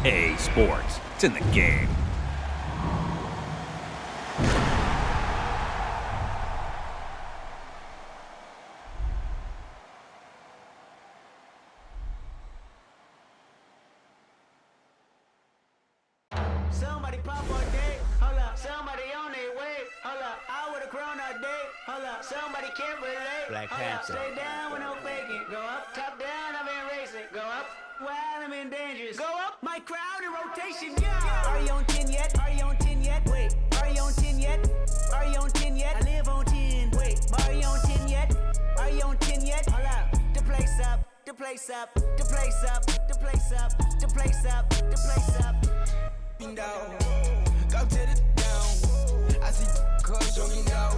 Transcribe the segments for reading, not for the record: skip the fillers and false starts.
EA Sports. It's in the game. Somebody pop all day, hold up. Somebody on their way, hold up. I would've grown all day, hold up. Somebody can't relate, Black hold up. Panther. Stay down with no faking. Go up, top down, I've been racing. Go up, while I'm in dangerous. Go up, my crowd in rotation, yeah. Are you on 10 yet? Are you on 10 yet? Wait, are you on 10 yet? Are you on 10 yet? I live on 10. Wait, are you on 10 yet? Are you on 10 yet? Hold up, the place up, the place up, the place up, the place up, the place up, the place up. Down, go to the down. I see cuz jogging down,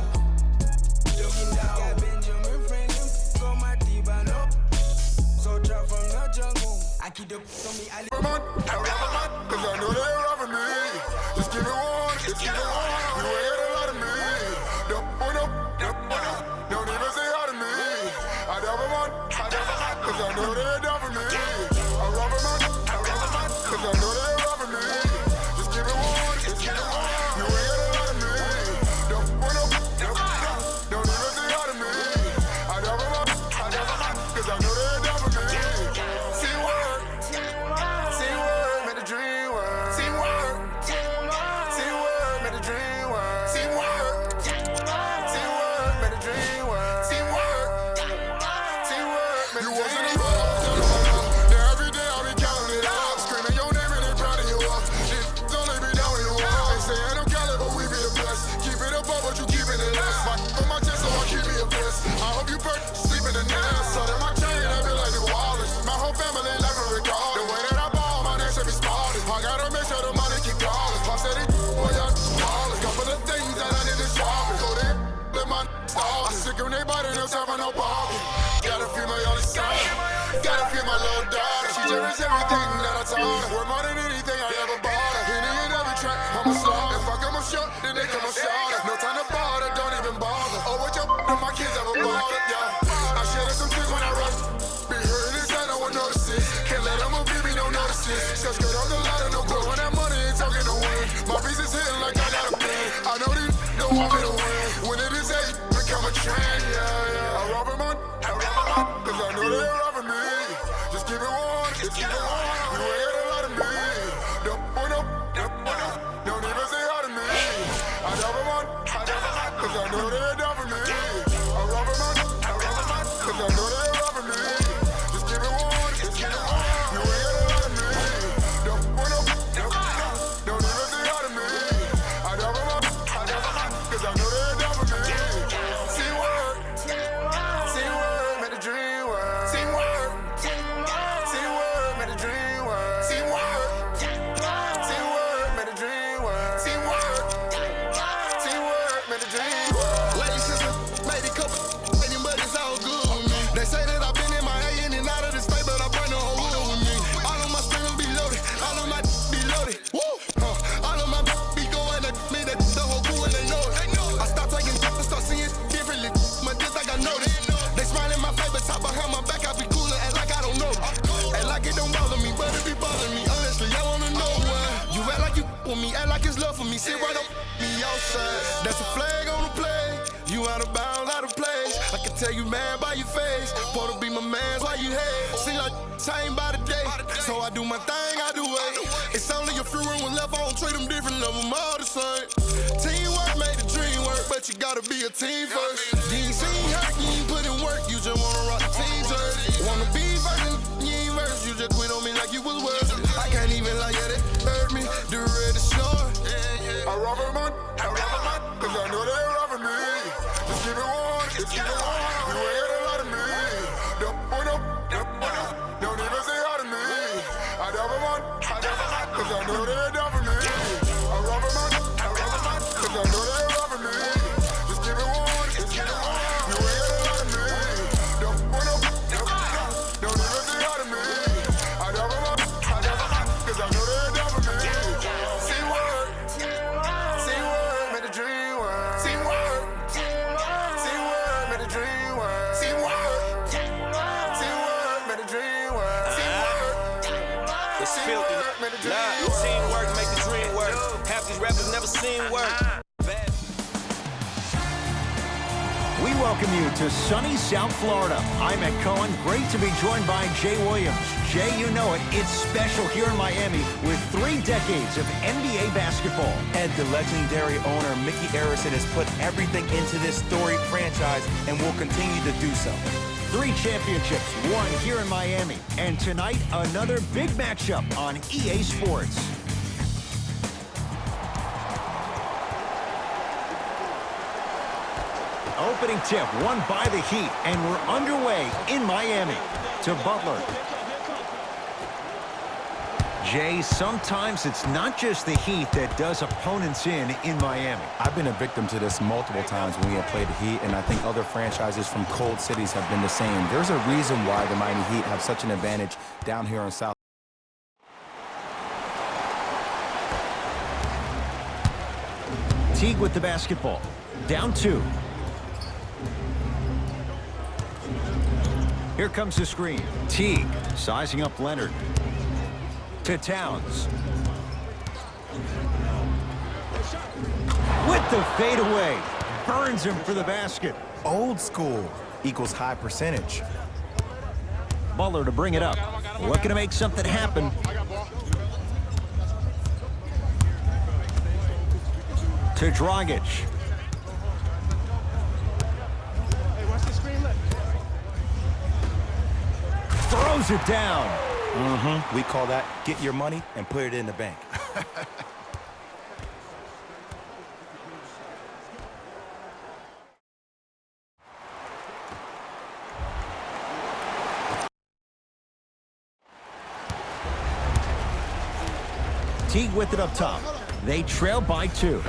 jogging down. Got Benjamin Franklin on my T-Bano. So drop from the jungle. I keep the on me. I live on, cause I know they're robbing me. Just give me one, just give me one. You ain't got a lot of me. Don't even say hi to me. I drop them on, cause I know they're down for me. I rob them on, cause I know they're robbing me. Gotta feel my only son. Gotta feel my little daughter. She cherishes everything that I taught her. Worth more than anything I ever bought her. Hitting in every track, I'm a slaughter. If I come up short, then they come up shorter. No time to bother, don't even bother. Oh, what your and my kids ever bothered, yeah. I shed some tears when I rush. Be hurting inside, no one notices. Can't let them give me no notices. Just get on the ladder, no go. When that money ain't talking no win. My piece is hitting like I got a pin. I know these don't want me to win. When it is age, become a trend, yeah. I rob them on. Cause I know they're robbing me. Just give me one, just give me one. You ain't got a lot of me. Don't even say hi to me. I drop them on, cause I know they're down for me. I rob them on, cause I know they're robbing me. Just give me one, just give me one. You ain't got a lot of me. Don't even say hi to me. I drop them on, cause I know they're down for me. See what? Sit right up me outside. That's a flag on the play. You out of bounds, out of place. I can tell you man by your face. Supposed to be my man, why you hate? Seem like same by the day. So I do my thing, I do it. It's only a few rooms left, I don't treat them different, love them all the same. Teamwork made the dream work, but you gotta be a team first. You ain't seen hurt, you ain't put in work, you just wanna rock the team jersey. Wanna be first and you ain't verse, you just quit on me like you was worth it. I can't even lie, yeah, they hurt me, the red is short. I rob them on, cause I know they're robbing me. Just give me one, just give me one. You ain't got a lot of me. Don't even say hi to me. I drop them on, cause I know they're down for me. I rob them on, cause I know they're robbing me. Just give me one, just give me one. You ain't got a lot of me. Don't even say hi to me. I drop them on, cause I know they're down for me. See what? Made the dream work. See what? Made the dream work. See what? Made the dream work. See what? It's filthy. track, man, the dream. Nah, teamwork make the dream work. Half these rappers never seen work. We welcome you to sunny South Florida. I'm Ed Cohen. Great to be joined by Jay Williams. Jay, you know it. It's special here in Miami with 3 decades of NBA basketball. Ed, the legendary owner, Mickey Arison, has put everything into this storied franchise and will continue to do so. 3 championships won here in Miami. And tonight, another big matchup on EA Sports. Opening tip won by the Heat, and we're underway in Miami. To Butler. Jay, sometimes it's not just the Heat that does opponents in Miami. I've been a victim to this multiple times when we have played the Heat, and I think other franchises from cold cities have been the same. There's a reason why the Miami Heat have such an advantage down here in South. Teague with the basketball. Down 2. Here comes the screen. Teague sizing up Leonard. To Towns. With the fadeaway. Burns him for the basket. Old school equals high percentage. Butler to bring it up. Looking to make something happen. To Dragic. Throws it down. We call that get your money and put it in the bank. Teague with it up top. They trail by 2.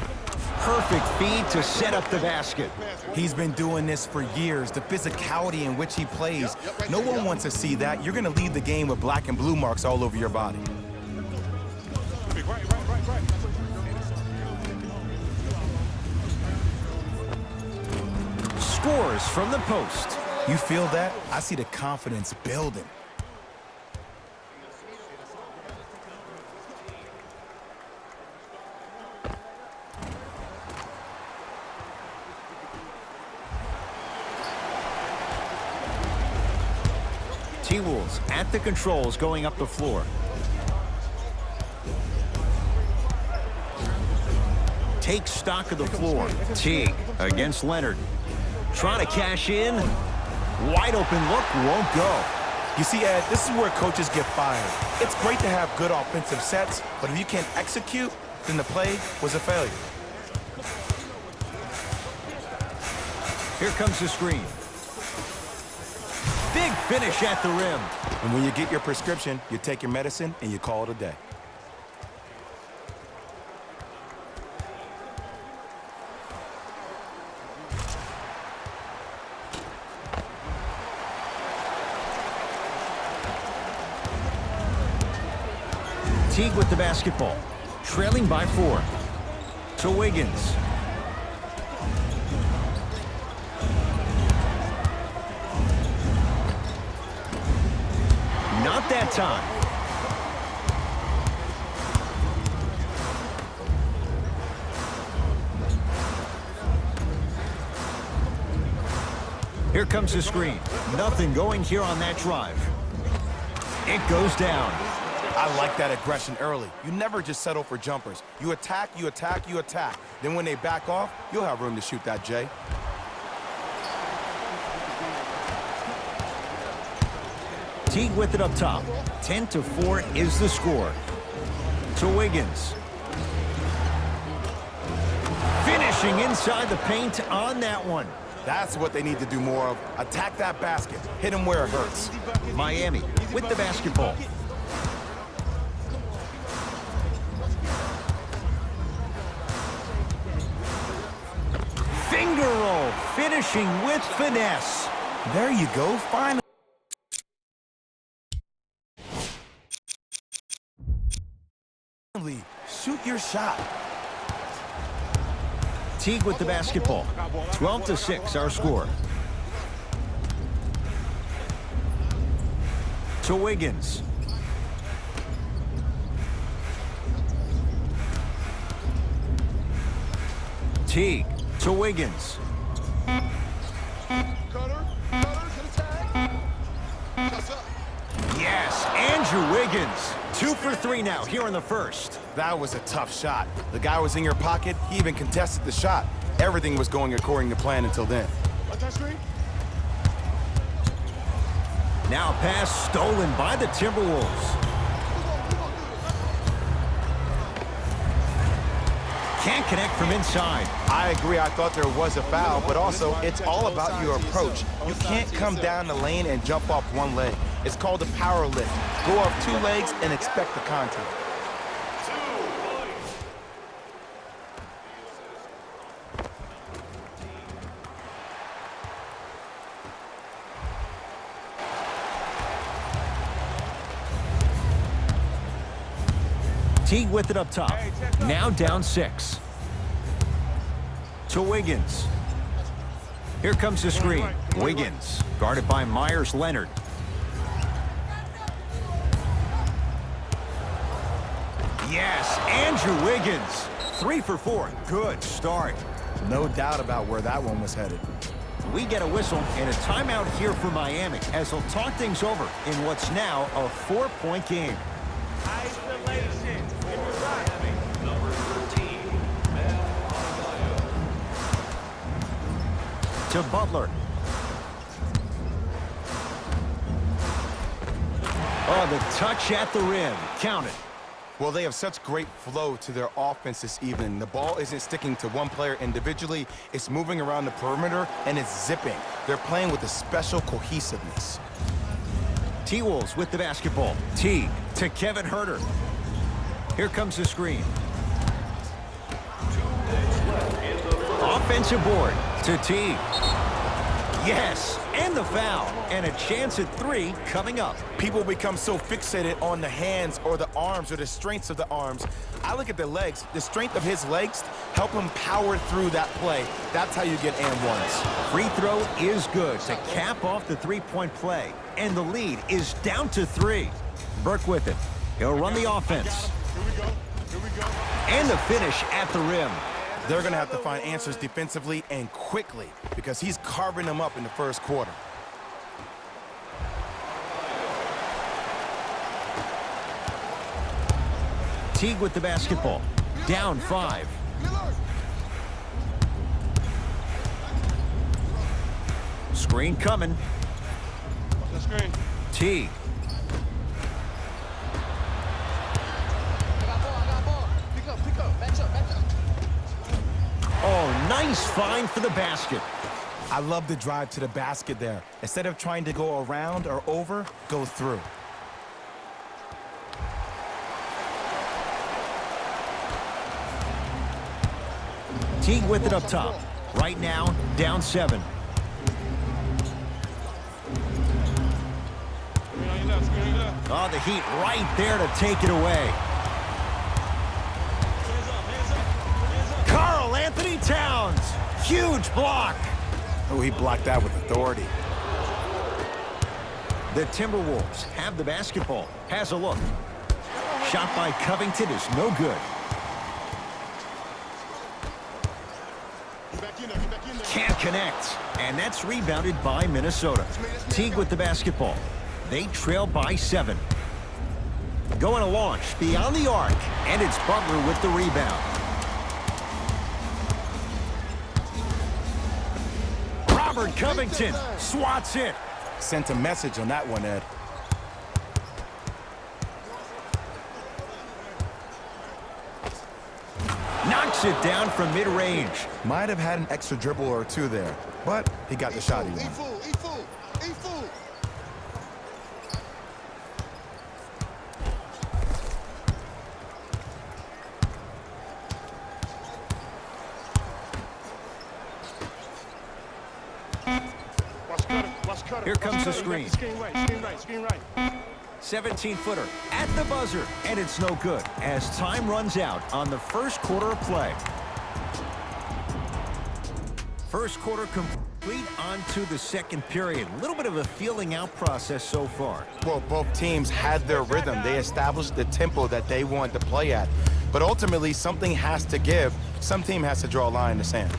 Perfect feed to set up the basket. He's been doing this for years. The physicality in which he plays. No one wants to see that. You're going to leave the game with black and blue marks all over your body. Scores from the post. You feel that? I see the confidence building. T-Wolves at the controls going up the floor. Take stock of the floor. Teague against Leonard. Trying to cash in. Wide open look, won't go. You see, Ed, this is where coaches get fired. It's great to have good offensive sets, but if you can't execute, then the play was a failure. Here comes the screen. Big finish at the rim. And when you get your prescription, you take your medicine and you call it a day. Teague with the basketball. Trailing by 4. To Wiggins. Not that time. Here comes the screen. Nothing going here on that drive. It goes down. I like that aggression early. You never just settle for jumpers. You attack, you attack, you attack. Then when they back off, you'll have room to shoot that, Jay. Teague with it up top. 10-4 is the score. To Wiggins. Finishing inside the paint on that one. That's what they need to do more of. Attack that basket. Hit them where it hurts. Miami with the basketball. Finger roll. Finishing with finesse. There you go. Finally. Shoot your shot. Teague with the basketball. 12-6 our score. To Wiggins. Teague to Wiggins. Yes, Andrew Wiggins. 2 for 3 now here in the first. That was a tough shot. The guy was in your pocket. He even contested the shot. Everything was going according to plan until then. Now pass stolen by the Timberwolves. Can't connect from inside. I agree. I thought there was a foul, but also it's all about your approach. You can't come down the lane and jump off one leg. It's called a power lift. Go off 2 legs and expect the contact. Teague with it up top. Now down 6. To Wiggins. Here comes the screen. Wiggins guarded by Myers Leonard. Yes, Andrew Wiggins. 3 for 4. Good start. No doubt about where that one was headed. We get a whistle and a timeout here for Miami as they'll talk things over in what's now a 4-point game. Isolation. Number 13. To Butler. Oh, the touch at the rim. Count it. Well, they have such great flow to their offense this evening. The ball isn't sticking to one player individually. It's moving around the perimeter, and it's zipping. They're playing with a special cohesiveness. T-Wolves with the basketball. Teague to Kevin Huerter. Here comes the screen. Offensive board to Teague. Yes, and the foul. And a chance at 3 coming up. People become so fixated on the hands or the arms or the strengths of the arms. I look at the legs. The strength of his legs help him power through that play. That's how you get and ones. Free throw is good to cap off the 3-point play. And the lead is down to 3. Burke with it. He'll run the offense. And the finish at the rim. They're going to have to find answers defensively and quickly because he's carving them up in the first quarter. Teague with the basketball. Down 5. Screen coming. Teague. Oh, nice find for the basket. I love the drive to the basket there. Instead of trying to go around or over, go through. Teague with it up top. Right now, down 7. Oh, the Heat right there to take it away. Karl Anthony Towns. Huge block. Oh, he blocked that with authority. The Timberwolves have the basketball. Has a look. Shot by Covington is no good. Can't connect. And that's rebounded by Minnesota. Teague with the basketball. They trail by 7. Going to launch beyond the arc. And it's Butler with the rebound. Robert Covington swats it. Sent a message on that one, Ed. Knocks it down from mid-range. Might have had an extra dribble or 2 there, but he got the shot he wanted. Here comes the screen. 17-footer at the buzzer, and it's no good as time runs out on the first quarter of play. First quarter complete on to the second period. A little bit of a feeling out process so far. Well, both teams had their rhythm. They established the tempo that they wanted to play at. But ultimately, something has to give. Some team has to draw a line in the sand.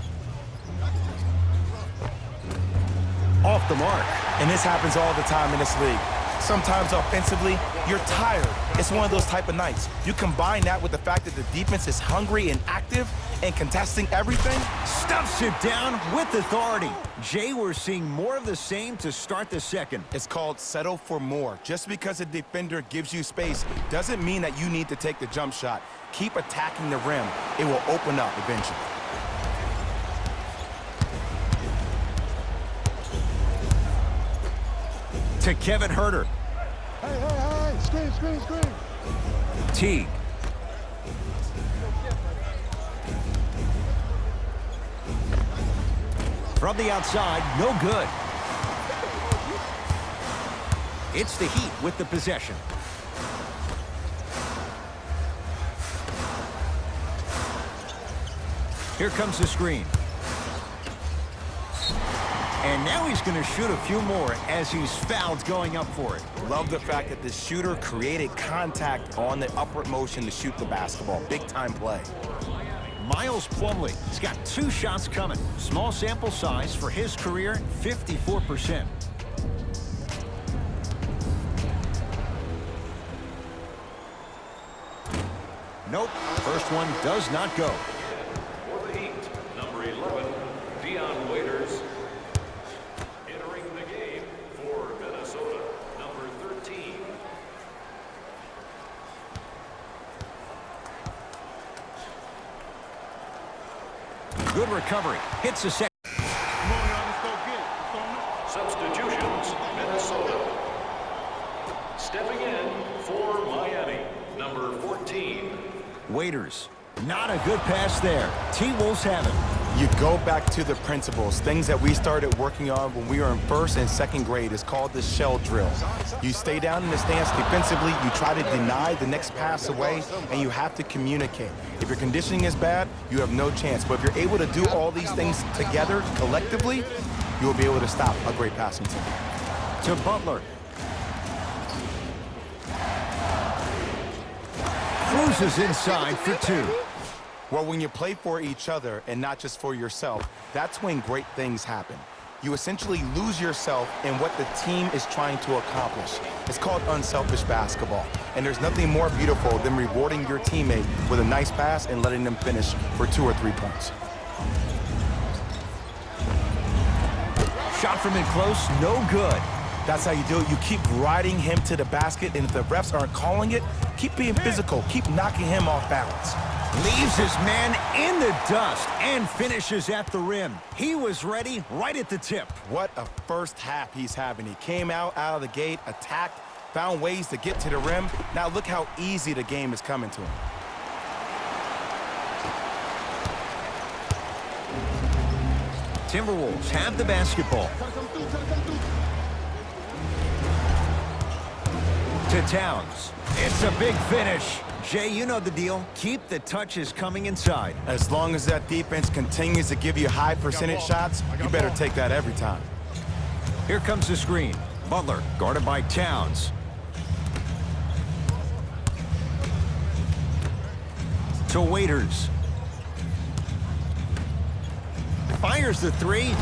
Off the mark. And this happens all the time in this league. Sometimes offensively, you're tired. It's one of those type of nights. You combine that with the fact that the defense is hungry and active and contesting everything. Stuffs it down with authority. Jay, we're seeing more of the same to start the second. It's called settle for more. Just because a defender gives you space doesn't mean that you need to take the jump shot. Keep attacking the rim. It will open up eventually. To Kevin Huerter. Hey, screen. Teague. From the outside, no good. It's the Heat with the possession. Here comes the screen. And now he's going to shoot a few more as he's fouled going up for it. Love the fact that the shooter created contact on the upward motion to shoot the basketball. Big time play. Miles Plumlee, he's got 2 shots coming. Small sample size for his career, 54%. Nope, first one does not go. For the Heat, number 11, Dion Waiters. Entering the game for Minnesota, number 13. Good recovery, hits the second. Substitutions, Minnesota. Stepping in for Miami, number 14. Waiters, not a good pass there. T-Wolves have it. You go back to the principles, things that we started working on when we were in 1st and 2nd grade. It's called the shell drill. You stay down in the stance defensively, you try to deny the next pass away, and you have to communicate. If your conditioning is bad, you have no chance. But if you're able to do all these things together, collectively, you will be able to stop a great passing team. To Butler. Cruises inside for 2. Well, when you play for each other and not just for yourself, that's when great things happen. You essentially lose yourself in what the team is trying to accomplish. It's called unselfish basketball. And there's nothing more beautiful than rewarding your teammate with a nice pass and letting them finish for 2 or 3 points. Shot from in close, no good. That's how you do it. You keep riding him to the basket, and if the refs aren't calling it, keep being physical. Keep knocking him off balance. Leaves his man in the dust and finishes at the rim. He was ready right at the tip. What a first half he's having. He came out of the gate, attacked, found ways to get to the rim. Now look how easy the game is coming to him. Timberwolves have the basketball. To Towns. It's a big finish. Jay, you know the deal. Keep the touches coming inside. As long as that defense continues to give you high percentage shots, you better take that every time. Here comes the screen. Butler guarded by Towns. To Waiters. Fires the 3.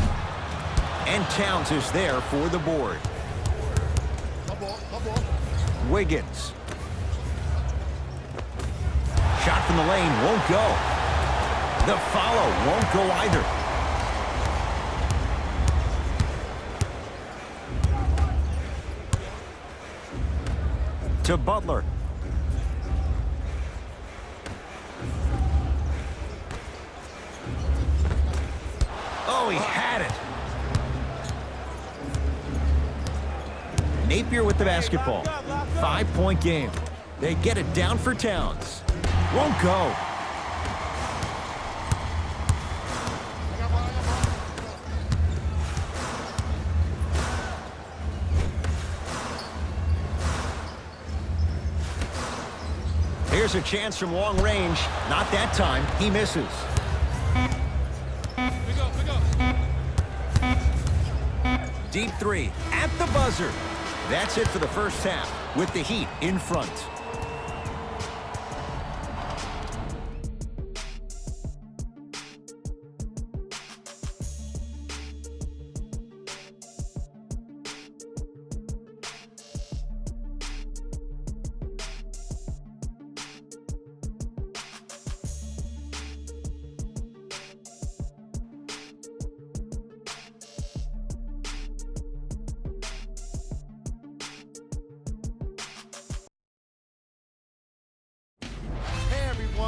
And Towns is there for the board. Wiggins. Shot from the lane won't go. The follow won't go either. To Butler. Oh, he had it. Napier with the basketball. 5-point game. They get it down for Towns. Won't go. Here's a chance from long range. Not that time. He misses. Deep 3 at the buzzer. That's it for the first half with the Heat in front.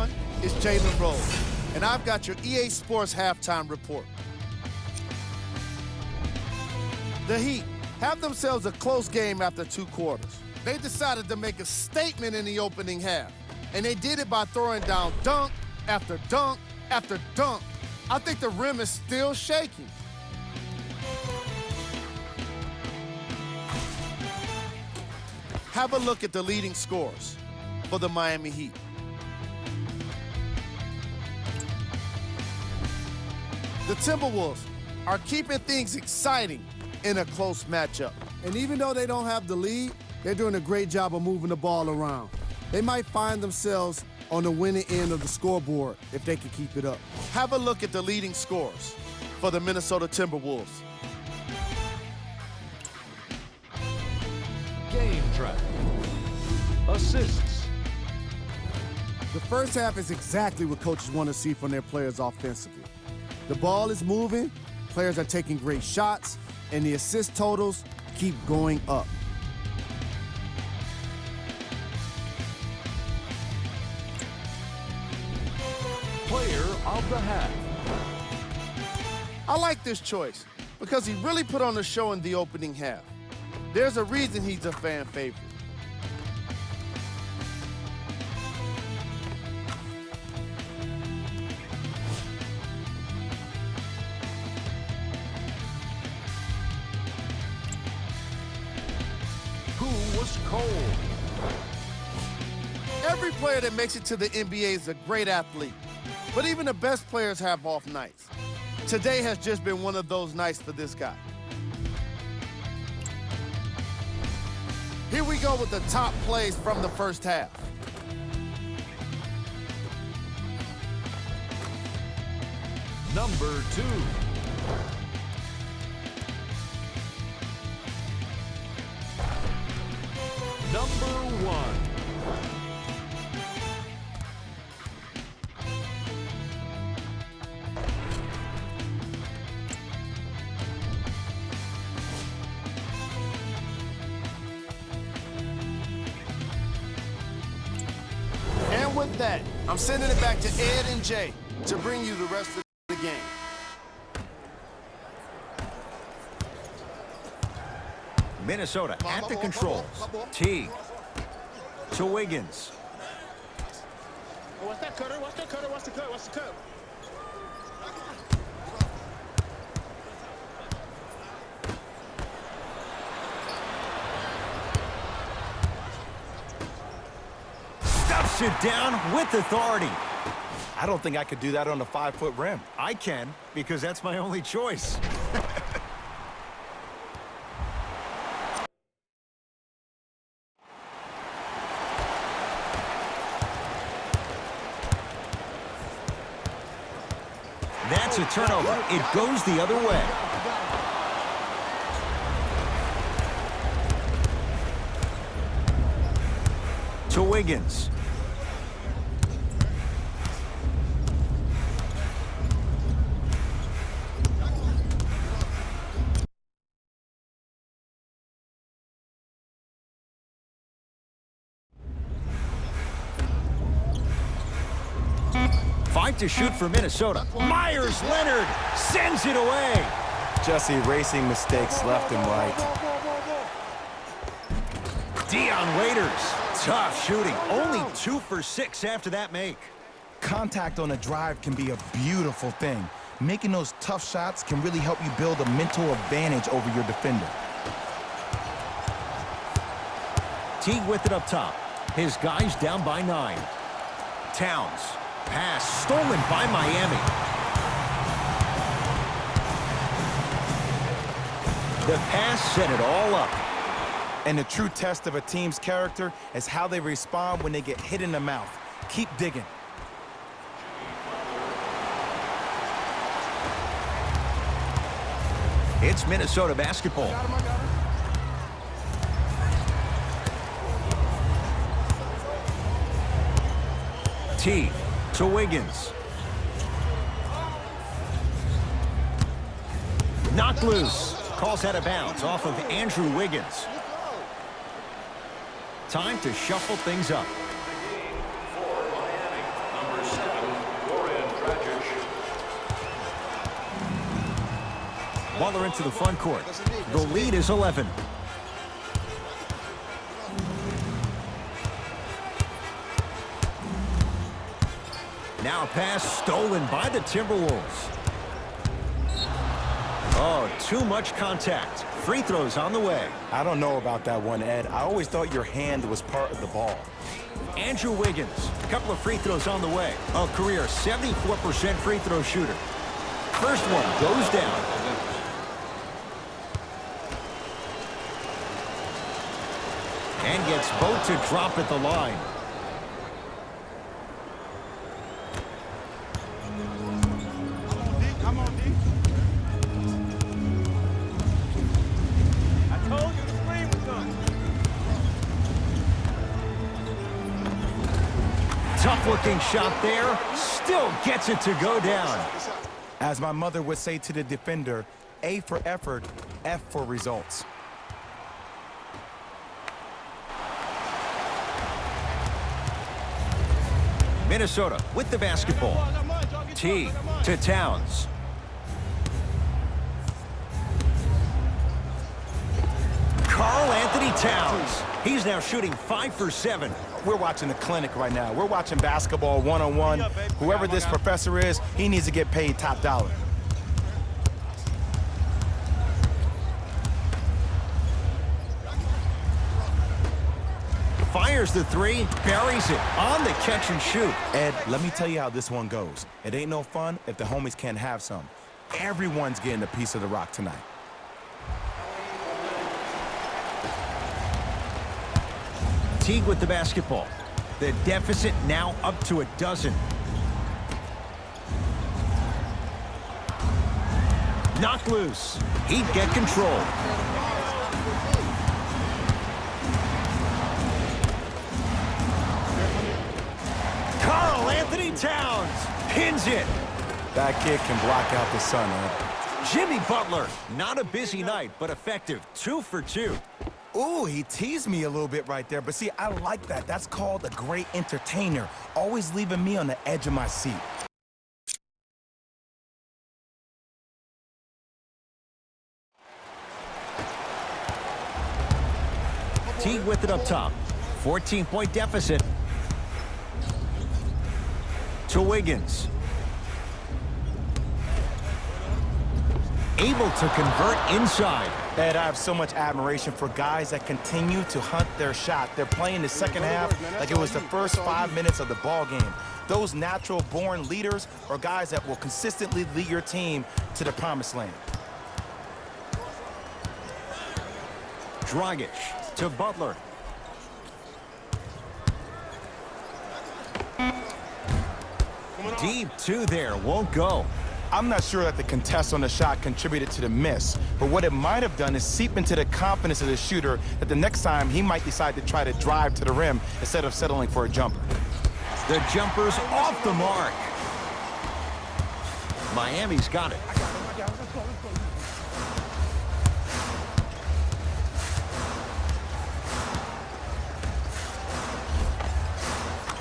everyone. It's Jalen Rose, and I've got your EA Sports halftime report. The Heat have themselves a close game after 2 quarters. They decided to make a statement in the opening half, and they did it by throwing down dunk after dunk after dunk. I think the rim is still shaking. Have a look at the leading scorers for the Miami Heat. The Timberwolves are keeping things exciting in a close matchup. And even though they don't have the lead, they're doing a great job of moving the ball around. They might find themselves on the winning end of the scoreboard if they can keep it up. Have a look at the leading scorers for the Minnesota Timberwolves. Game track. Assists. The first half is exactly what coaches want to see from their players offensively. The ball is moving, players are taking great shots, and the assist totals keep going up. Player of the half. I like this choice because he really put on a show in the opening half. There's a reason he's a fan favorite. Who was cold? Every player that makes it to the NBA is a great athlete, but even the best players have off nights. Today has just been one of those nights for this guy. Here we go with the top plays from the first half. Number 2. Number 1. And with that, I'm sending it back to Ed and Jay to bring you the rest of the game. Minnesota at the controls. Teague to Wiggins. What's that cutter? What's the cutter? What's the cut? What's the cut? Stuffs it down with authority. I don't think I could do that on a 5-foot rim. I can, because that's my only choice. That's a turnover. It goes the other way. To Wiggins. Fight to shoot for Minnesota. Myers Leonard sends it away. Just erasing mistakes left and right. Dion Waiters. Tough shooting. Only 2 for 6 after that make. Contact on a drive can be a beautiful thing. Making those tough shots can really help you build a mental advantage over your defender. Teague with it up top. His guys down by 9. Towns. Pass stolen by Miami. The pass set it all up. And the true test of a team's character is how they respond when they get hit in the mouth. Keep digging. It's Minnesota basketball. Teague to Wiggins. Knocked loose. Calls out of bounds off of Andrew Wiggins. Time to shuffle things up. For Miami, number Butler into the front court. The lead is 11. Now a pass stolen by the Timberwolves. Oh, too much contact. Free throws on the way. I don't know about that one, Ed. I always thought your hand was part of the ball. Andrew Wiggins, a couple of free throws on the way. A career 74% free throw shooter. First one goes down. And gets both to drop at the line. Come on, D. I told you the screen was done. Tough-looking shot there. Still gets it to go down. As my mother would say to the defender, A for effort, F for results. Minnesota with the basketball. T to Towns. Karl Anthony Towns. He's now shooting 5 for 7. We're watching a clinic right now. We're watching basketball one-on-one. Whoever this professor is, he needs to get paid top dollar. Fires the three, buries it on the catch and shoot. Ed, let me tell you how this one goes. It ain't no fun if the homies can't have some. Everyone's getting a piece of the rock tonight. Teague with the basketball. The deficit now up to 12. Knocked loose. He'd get control. Karl Anthony Towns pins it. That kid can block out the sun, Ed. Jimmy Butler, not a busy night, but effective. 2 for 2. Ooh, he teased me a little bit right there. But see, I like that. That's called a great entertainer. Always leaving me on the edge of my seat. Teague with it up top. 14-point deficit. To Wiggins. Able to convert inside. Ed, I have so much admiration for guys that continue to hunt their shot. They're playing the second half like it was the first 5 minutes of the ball game. Those natural-born leaders are guys that will consistently lead your team to the promised land. Dragic to Butler. Deep 2 there, won't go. I'm not sure that the contest on the shot contributed to the miss, but what it might have done is seep into the confidence of the shooter that the next time he might decide to try to drive to the rim instead of settling for a jumper. The jumper's off the mark. Miami's got it.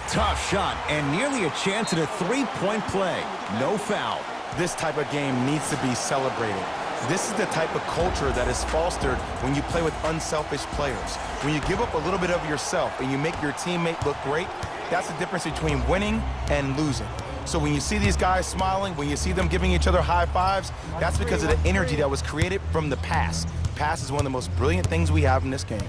Tough shot and nearly a chance at a three-point play. No foul. This type of game needs to be celebrated. This is the type of culture that is fostered when you play with unselfish players. When you give up a little bit of yourself and you make your teammate look great, that's the difference between winning and losing. So when you see these guys smiling, when you see them giving each other high fives, that's because of the energy that was created from the pass. Pass is one of the most brilliant things we have in this game.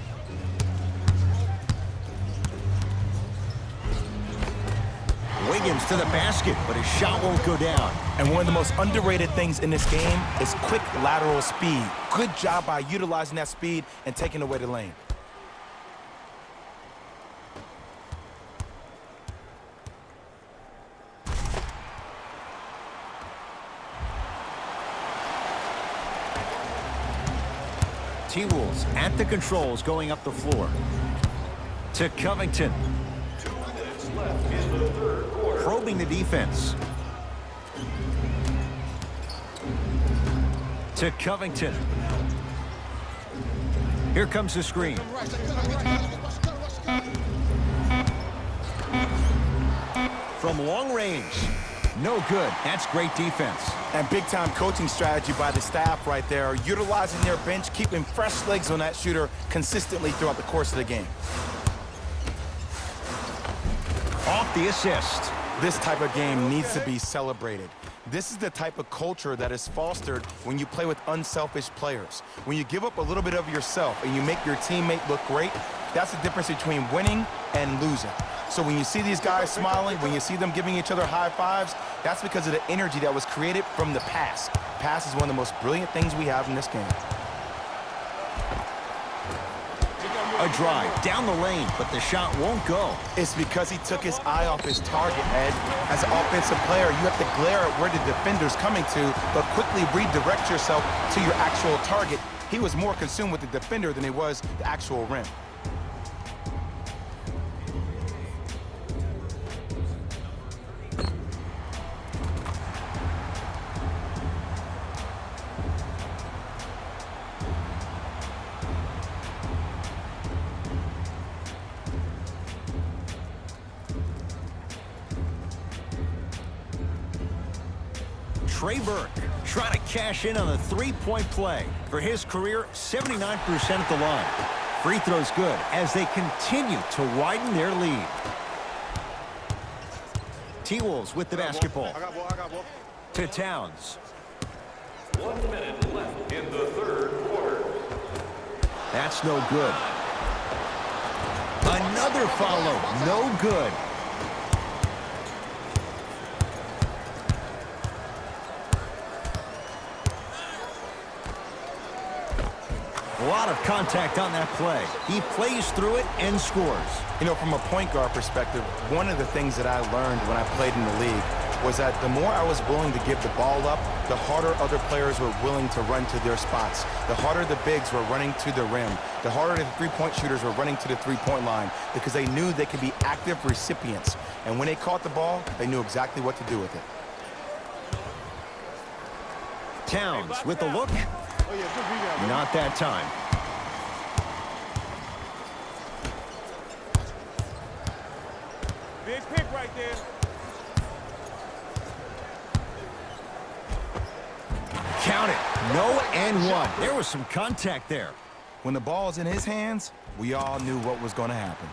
Wiggins to the basket, but his shot won't go down. And one of the most underrated things in this game is quick lateral speed. Good job by utilizing that speed and taking away the lane. T-Wolves at the controls going up the floor. To Covington. 2 minutes left in the third quarter. Probing the defense. To Covington. Here comes the screen. From long range. No good. That's great defense. And big-time coaching strategy by the staff right there, utilizing their bench, keeping fresh legs on that shooter consistently throughout the course of the game. Off the assist. This type of game needs to be celebrated. This is the type of culture that is fostered when you play with unselfish players. When you give up a little bit of yourself and you make your teammate look great, that's the difference between winning and losing. So when you see these guys smiling, when you see them giving each other high fives, that's because of the energy that was created from the pass. Pass is one of the most brilliant things we have in this game. A drive down the lane, but the shot won't go. It's because he took his eye off his target, Ed. As an offensive player, you have to glare at where the defender's coming to, but quickly redirect yourself to your actual target. He was more consumed with the defender than he was the actual rim. Trey Burke trying to cash in on the three-point play. For his career, 79% at the line. Free throws good as they continue to widen their lead. T-Wolves with the basketball. I got ball. To Towns. 1 minute left in the third quarter. That's no good. Another follow. No good. A lot of contact on that play. He plays through it and scores. You know, from a point guard perspective, one of the things that I learned when I played in the league was that the more I was willing to give the ball up, the harder other players were willing to run to their spots. The harder the bigs were running to the rim. The harder the three-point shooters were running to the three-point line because they knew they could be active recipients. And when they caught the ball, they knew exactly what to do with it. Towns with the look. Oh, yeah, good rebound. Not that time. Big pick right there. Count it. No and one. There was some contact there. When the ball's in his hands, we all knew what was going to happen.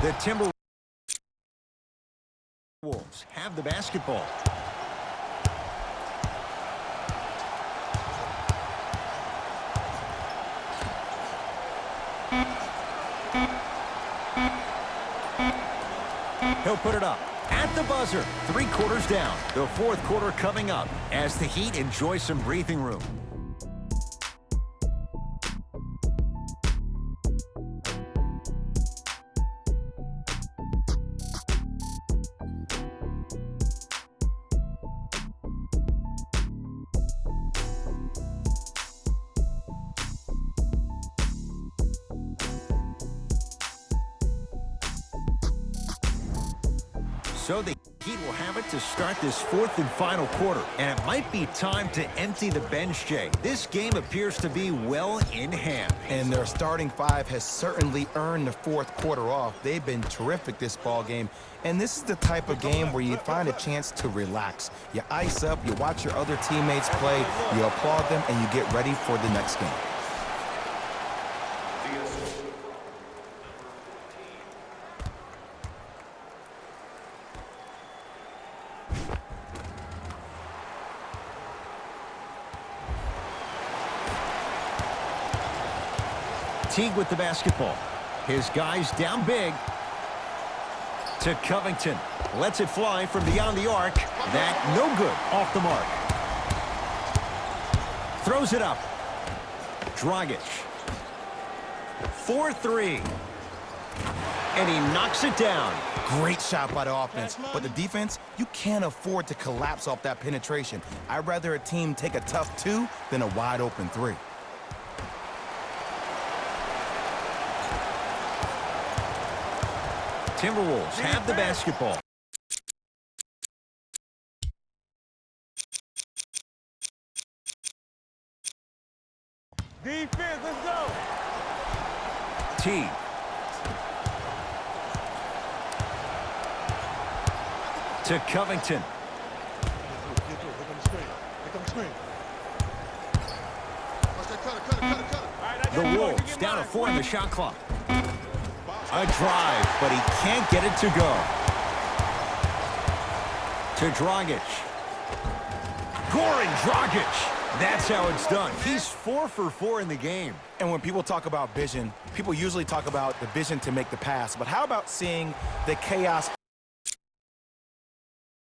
The Timberwolves have the basketball. He'll put it up at the buzzer. 3 quarters down. The fourth quarter coming up as the Heat enjoy some breathing room. So the Heat will have it to start this fourth and final quarter. And it might be time to empty the bench, Jay. This game appears to be well in hand. And their starting five has certainly earned the fourth quarter off. They've been terrific this ball game. And this is the type of game where you find a chance to relax. You ice up, you watch your other teammates play, you applaud them, and you get ready for the next game. Teague with the basketball. His guys down big. To Covington. Lets it fly from beyond the arc. That no good. Off the mark. Throws it up. Dragic. 4-3. And he knocks it down. Great shot by the offense, but the defense, you can't afford to collapse off that penetration. I'd rather a team take a tough 2 than a wide open 3. Timberwolves have the basketball. Defense, let's go. Teague. To Covington. Here comes the screen. Here comes the screen. Watch that cutter. The Wolves down to 4 in the shot clock. A drive, but he can't get it to go. To Dragic. Goran Dragic. That's how it's done. He's 4 for 4 in the game. And when people talk about vision, people usually talk about the vision to make the pass. But how about seeing the chaos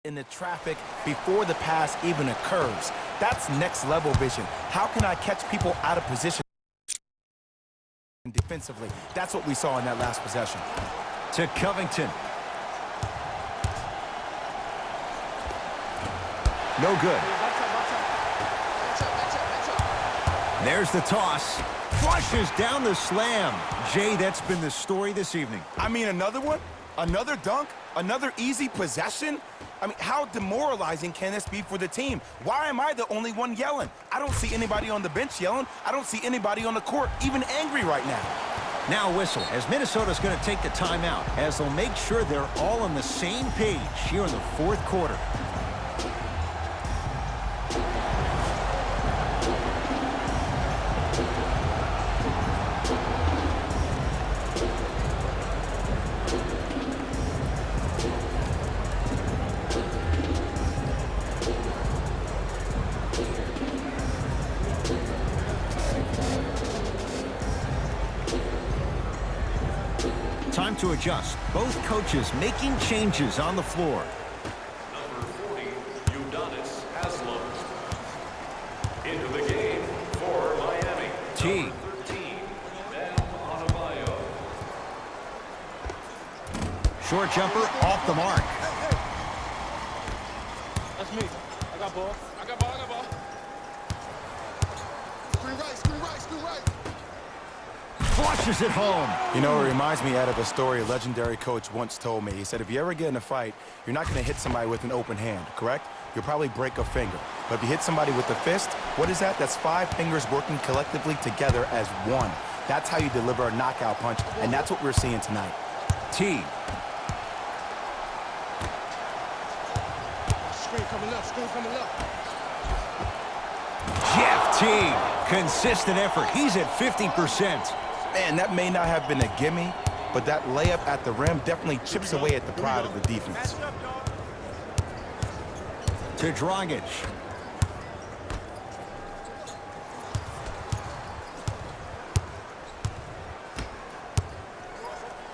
in the traffic before the pass even occurs? That's next level vision. How can I catch people out of position defensively? That's what we saw in that last possession. To Covington. No good. There's the toss. Flushes down the slam. Jay, that's been the story this evening. I mean, another one? Another dunk? Another easy possession? I mean, how demoralizing can this be for the team? Why am I the only one yelling? I don't see anybody on the bench yelling. I don't see anybody on the court even angry right now. Now a whistle as Minnesota's going to take the timeout as they'll make sure they're all on the same page here in the fourth quarter. Time to adjust. Both coaches making changes on the floor. Number 40, Udonis Haslem. Into the game for Miami. Teague. Number 13, Bam Adebayo. Short jumper off the mark. That's me. I got ball. Screen right. Flushes it home. You know, it reminds me out of a story a legendary coach once told me. He said, if you ever get in a fight, you're not going to hit somebody with an open hand, correct? You'll probably break a finger. But if you hit somebody with a fist, what is that? That's 5 fingers working collectively together as one. That's how you deliver a knockout punch, and that's what we're seeing tonight. Teague. Screen coming left. Jeff Teague. Consistent effort. He's at 50%. Man, that may not have been a gimme, but that layup at the rim definitely chips away at the pride of the defense. To Dragic.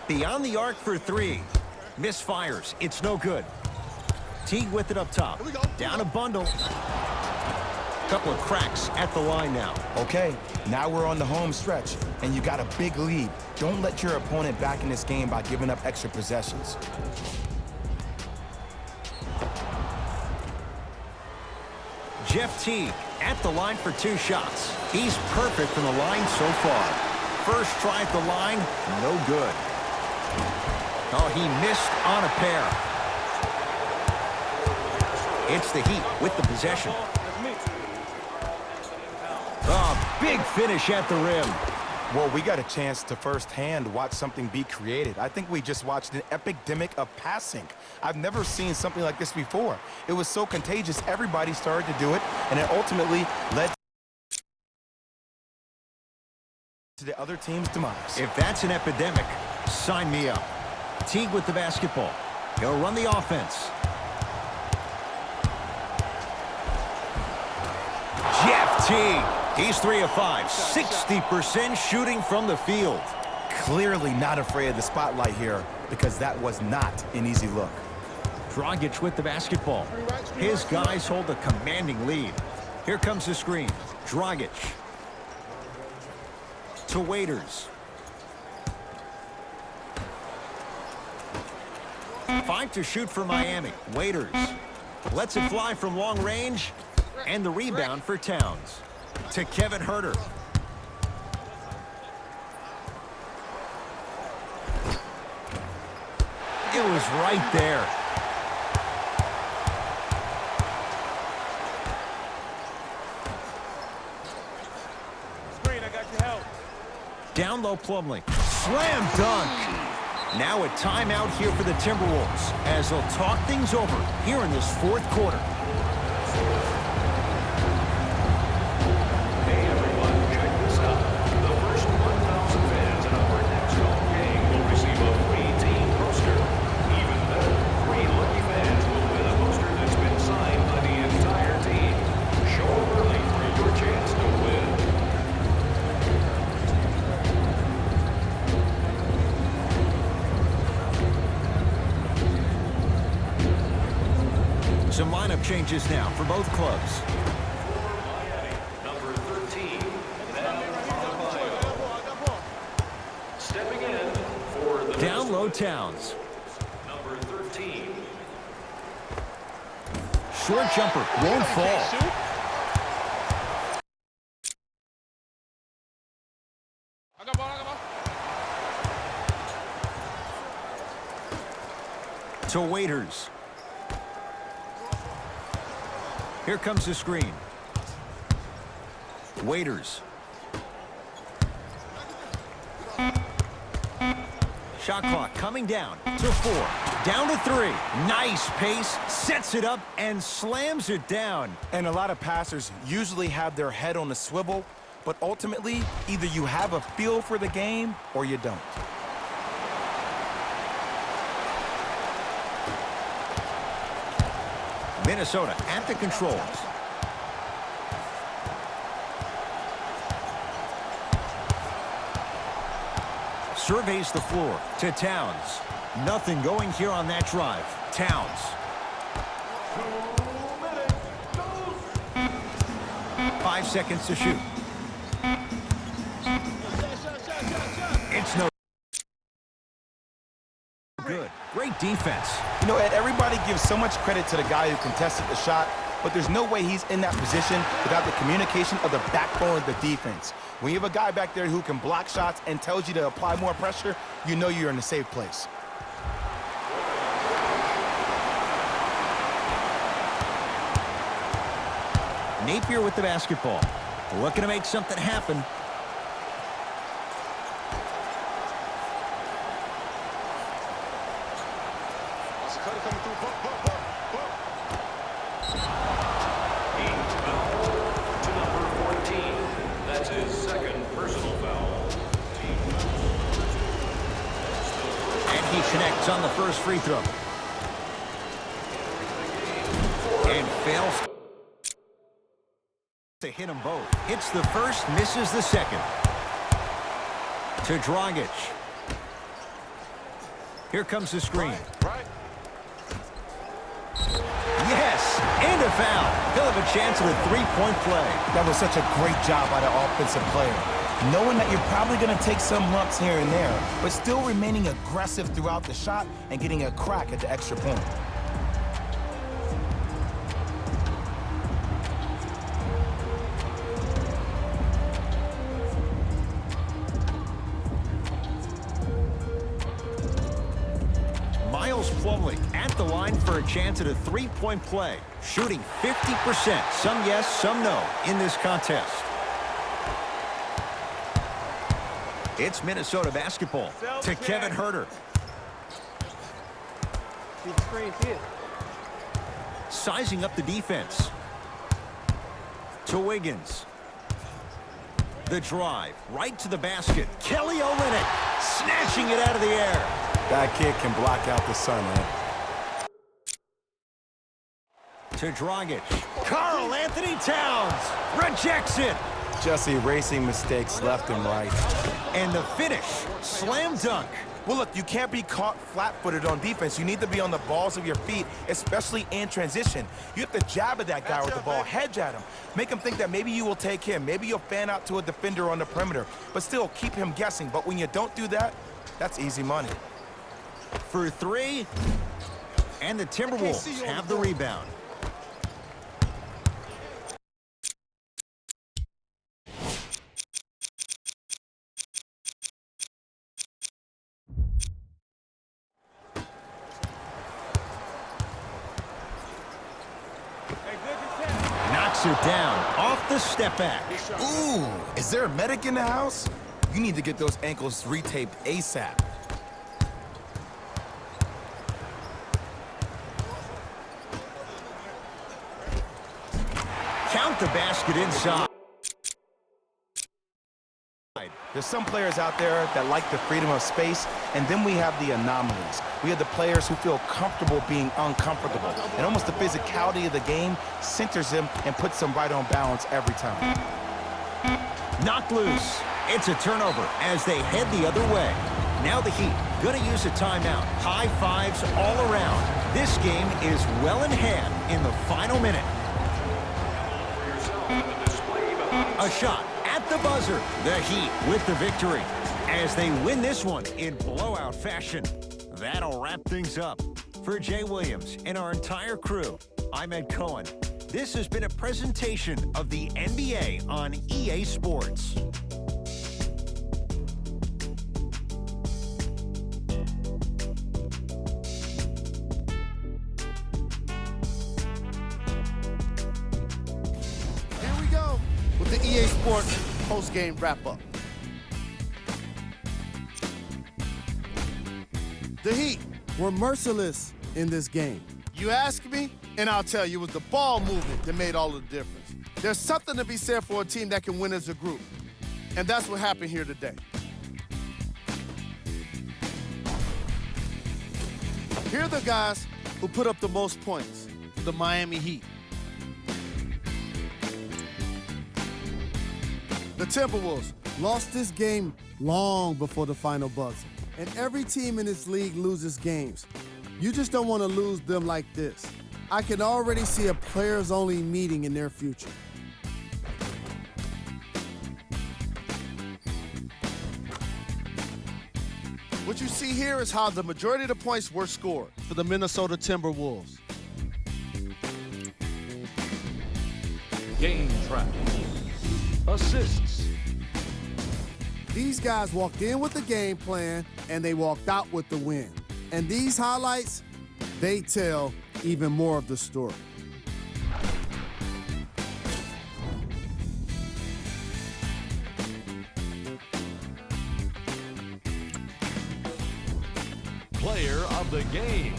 Beyond the arc for 3. Misfires. It's no good. Teague with it up top. Down a bundle. Couple of cracks at the line now. Okay, now we're on the home stretch, and you got a big lead. Don't let your opponent back in this game by giving up extra possessions. Jeff Teague at the line for 2 shots. He's perfect from the line so far. First try at the line, no good. Oh, he missed on a pair. It's the Heat with the possession. Oh, big finish at the rim. Well, we got a chance to firsthand watch something be created. I think we just watched an epidemic of passing. I've never seen something like this before. It was so contagious, everybody started to do it, and it ultimately led to the other team's demise. If that's an epidemic, sign me up. Teague with the basketball. He'll run the offense. Jeff Teague. He's 3 of 5, 60% shooting from the field. Clearly not afraid of the spotlight here because that was not an easy look. Dragic with the basketball. His guys hold a commanding lead. Here comes the screen. Dragic. To Waiters. 5 to shoot for Miami. Waiters lets it fly from long range, and the rebound for Towns. To Kevin Huerter. It was right there. Screen, I got your help. Down low, Plumlee. Slam dunk. Now a timeout here for the Timberwolves as they'll talk things over here in this fourth quarter. Hey everyone, check this out. The first 1,000 fans in our next home game will receive a free team poster. Even better, 3 lucky fans will win a poster that's been signed by the entire team. Show up early for your chance to win. Some lineup changes now for both clubs. Miami, number 13, Bam Adebayo. Stepping in for the Down low Towns. number 13. Short jumper won't fall. To Waiters. Here comes the screen. Waiters. Shot clock coming down to 4. Down to 3. Nice pace. Sets it up and slams it down. And a lot of passers usually have their head on a swivel, but ultimately, either you have a feel for the game or you don't. Minnesota at the controls. Surveys the floor to Towns. Nothing going here on that drive. Towns. 5 seconds to shoot. It's no good. Great defense. You know, Ed, everybody gives so much credit to the guy who contested the shot, but there's no way he's in that position without the communication of the backbone of the defense. When you have a guy back there who can block shots and tells you to apply more pressure, you know you're in a safe place. Napier with the basketball. Looking to make something happen. To number 14. That's his second personal foul. And he connects on the first free throw. And fails to hit them both. Hits the first, misses the second. To Dragic. Here comes the screen. Yes, and a foul. He'll have a chance at a three-point play. That was such a great job by the offensive player. Knowing that you're probably going to take some lumps here and there, but still remaining aggressive throughout the shot and getting a crack at the extra point. Miles Plumlee at the line for a chance at a three-point play. Shooting 50%. Some yes, some no in this contest. It's Minnesota basketball to Kevin Huerter. Sizing up the defense. To Wiggins. The drive right to the basket. Kelly Olynyk snatching it out of the air. That kid can block out the sun, man. To Dragic. Karl Anthony Towns rejects it. Just erasing mistakes left and right. And the finish, slam dunk. Well, look, you can't be caught flat-footed on defense. You need to be on the balls of your feet, especially in transition. You have to jab at that guy with the ball, hedge at him. Make him think that maybe you will take him. Maybe you'll fan out to a defender on the perimeter, but still keep him guessing. But when you don't do that, that's easy money. For 3, and the Timberwolves have the rebound. Knocks it down off the step back. Ooh, is there a medic in the house? You need to get those ankles retaped ASAP. Count the basket inside. There's some players out there that like the freedom of space, and then we have the anomalies. We have the players who feel comfortable being uncomfortable, and almost the physicality of the game centers them and puts them right on balance every time. Knocked loose. It's a turnover as they head the other way. Now the Heat gonna use a timeout. High fives all around. This game is well in hand in the final minute. A shot at the buzzer. The Heat with the victory as they win this one in blowout fashion. That'll wrap things up. For Jay Williams and our entire crew, I'm Ed Cohen. This has been a presentation of the NBA on EA Sports. Here we go with the EA Sports post-game wrap-up. The Heat were merciless in this game. You ask me, and I'll tell you, it was the ball movement that made all the difference. There's something to be said for a team that can win as a group, and that's what happened here today. Here are the guys who put up the most points for the Miami Heat. The Timberwolves lost this game long before the final buzzer. And every team in this league loses games. You just don't want to lose them like this. I can already see a players-only meeting in their future. What you see here is how the majority of the points were scored for the Minnesota Timberwolves. Game track. Assists. These guys walked in with the game plan, and they walked out with the win. And these highlights, they tell even more of the story. Player of the game.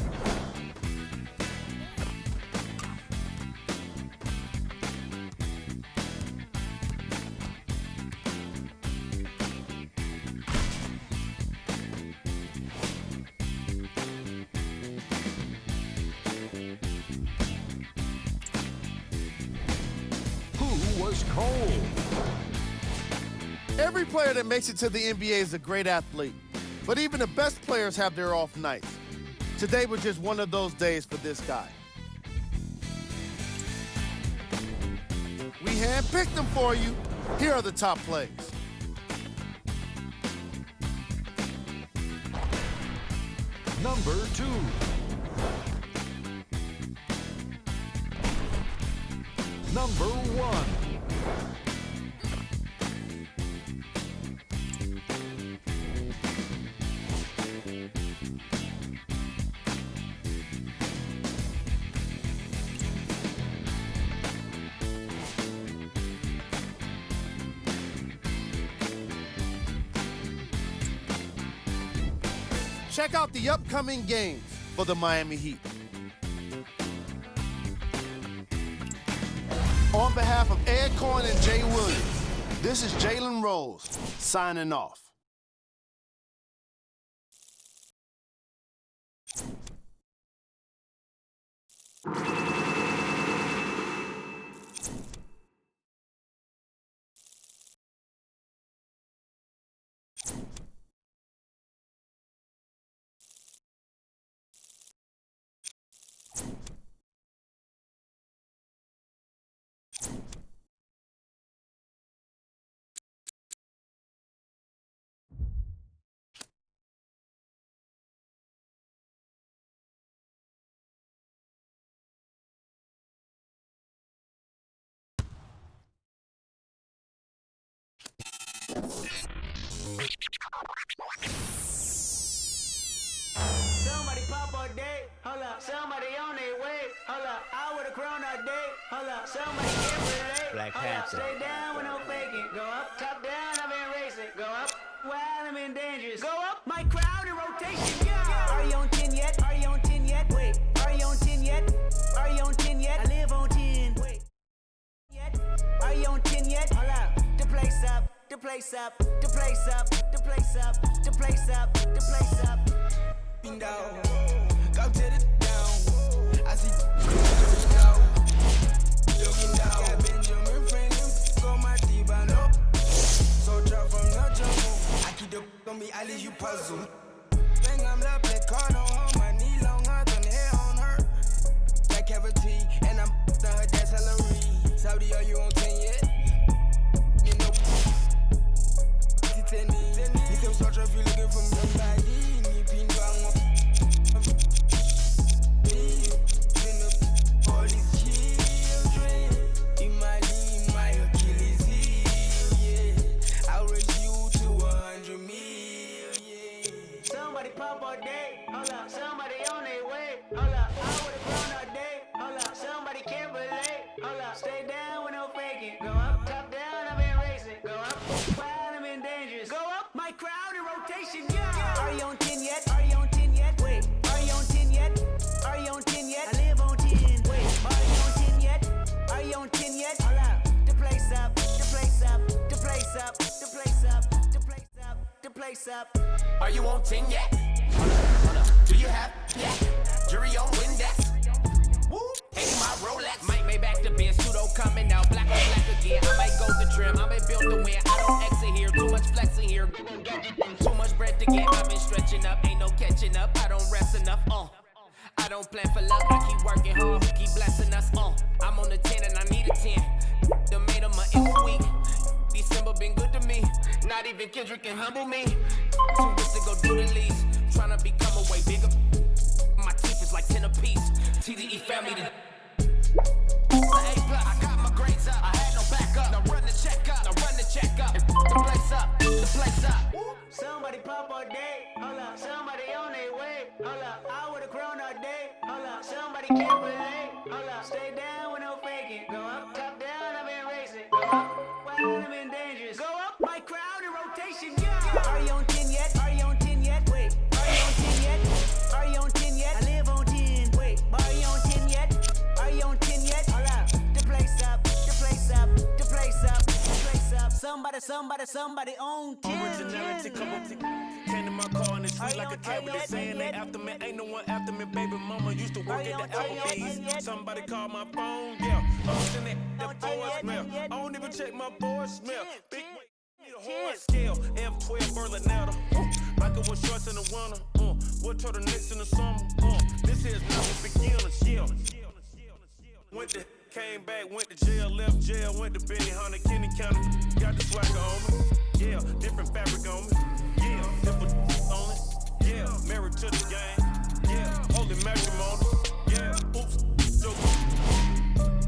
Who was cold? Every player that makes it to the NBA is a great athlete, but even the best players have their off nights. Today was just one of those days for this guy. We handpicked them for you. Here are the top plays. Number 2. Number 1. Check out the upcoming games for the Miami Heat. On behalf of Ed Cohen and Jay Williams, this is Jalen Rose signing off. Somebody pop a date, hold up. Somebody on their way, hold up. I with a crown all day, hold up. Somebody get relate, Black hold up. Panther. Stay down with no faking. Go up, top down, I've been racing. Go up. place up, the place up, the place up, the place up, the place up. Down, go to the down. I see down, looking down. Got Benjamin Franklin on my T-Bano. So drop from the jungle. I keep the on me, I leave you puzzle. Think I'm the black card on her, my knee long, her, done hair on her. That cavity, and I'm done her, that's Hillary. Saudi, are you on 10 yet? You know, you can search if you're looking for somebody. All these children in my league, my Achilles heel, yeah. I'll raise you to 100 million. Somebody pop all day, hold up. Somebody on their way, hold up. I would've grown all day, hold up. Somebody can't relate, hold up. Stay down with no faking. Go up, top down, I've been racing. Go up, wild, I'm in dangerous. Go up, my crowd in rotation, yeah. Are you on 10 yet? Are you on 10 yet? Wait, are you on 10 yet? Are you on 10 yet? I live on 10. Wait, are you on 10 yet? Are you on 10 yet? Hold up, the place up, the place up, the place up, the place up, the place up, the place up. Are you on 10 yet? Hold up. Do you have yet? Jury on Windex. Woo. Hey, my Rolex. Might make back the Benz. Pseudo coming out. Black on black again. I might go to trim. I may build the win. I don't exit here. Too much flexing here. Too much bread to get. I've been stretching up. Ain't no catching up. I don't rest enough. I don't plan for luck. I keep working hard. Keep blessing us. I'm on the 10 and I need a 10. The made of my every week. December been good to me. Not even Kendrick can humble me. Too rich to go do the least. Tryna become a way bigger. My teeth is like 10 apiece. TDE family to A+. I got my grades up. I had no backup. Now run the check up. Now run the check up. And the place up. The place up. Somebody pop all day, hold up. Somebody on their way, hold up. I would've grown all day, hold up. Somebody can't relate, hold up. Stay down with no faking. Go up, top down, I've been racing. Go up, wild, I'm in dangerous. Go up, my crowd in rotation, yeah. Are you on 10 yet? Are you on 10 yet? Wait, are you on 10 yet? Are you on 10 yet? I live on 10. Wait, are you on 10 yet? Are you on 10 yet? Hold up, the place up, the place up, the place up, the place up. Somebody on 10. Originality, come on, came to my car in the street like a cat with saying they after me. Ain't no one after me, baby mama used to work at the Applebee's. Somebody called my phone, yeah. I was in that voicemail. I don't even check my voicemail. Big need a horn scale, F12 Berlinetta. Michael was shorts in the winter, what turtlenecks in the summer. This here's not the beginners, yeah. Went to, came back, went to jail, left jail, went to Benny Hunter, Kenny County. Got the swagger on me, yeah, different fabric on me, yeah, different on it, yeah, married to the game, yeah, holy matrimony, yeah, oops, joke.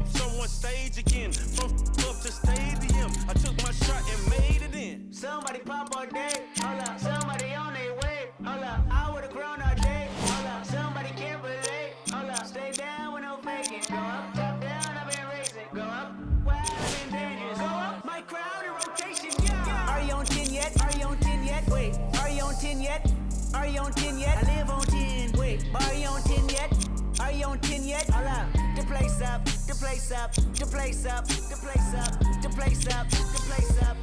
Someone stage again, from up to stadium. I took my shot and made it in. Somebody pop all day, hold up. Somebody on their way, hold up. I would've grown all day, hold up. Somebody can't relate, hold up. Stay down with no faking. Go up, top down, I've been racing. Go up, wild, I've been dangerous. Go up, my crowd in rotation, yeah. Are you on 10 yet? Are you on 10 yet? Wait, are you on 10 yet? Are you on 10 yet? I live on 10. Wait, are you on 10 yet? Are you on 10 yet? Hold up, the place up, the place up, the place up, the place up, the place up, the place up.